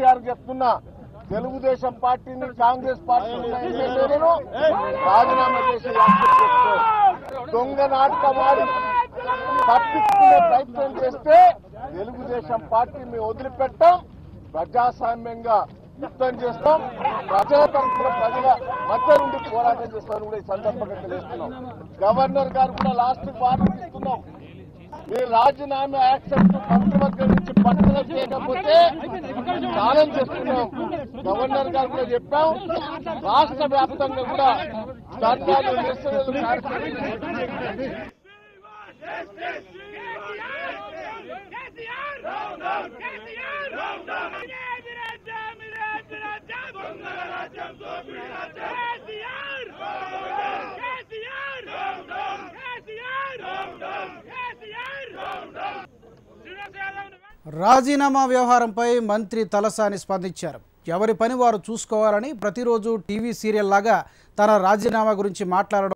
కేసీఆర్ చెప్తున్నా, తెలుగుదేశం పార్టీని కాంగ్రెస్ పార్టీని ఎమ్మెల్యేలను రాజీనామా చేసి దొంగ నాటకమాడి తప్పించుకునే ప్రయత్నం చేస్తే తెలుగుదేశం పార్టీని వదిలిపెట్టాం, ప్రజాస్వామ్యంగా యుద్ధం చేస్తాం, ప్రజల తరఫున ప్రజల మధ్య నుండి పోరాటం చేస్తామని కూడా ఈ సందర్భంగా తెలియజేస్తున్నాం. గవర్నర్ గారు కూడా లాస్ట్ వార్నింగ్ ఇస్తున్నాం, మీరు రాజీనామా యాక్సెప్ట్ మంత్రివర్గం నుంచి పట్టణ చేయకపోతే ఛాలెంజ్ చేస్తున్నాం. గవర్నర్ గారు కూడా చెప్పాం, రాష్ట్ర వ్యాప్తంగా కూడా ధర్నాలు నిరసనలు రాజీనామా వ్యవహారంపై మంత్రి తలసాని స్పందించారు. ఎవరి పని వారు చూసుకోవాలని, ప్రతిరోజు టీవీ సీరియల్ లాగా తన రాజీనామా గురించి మాట్లాడడం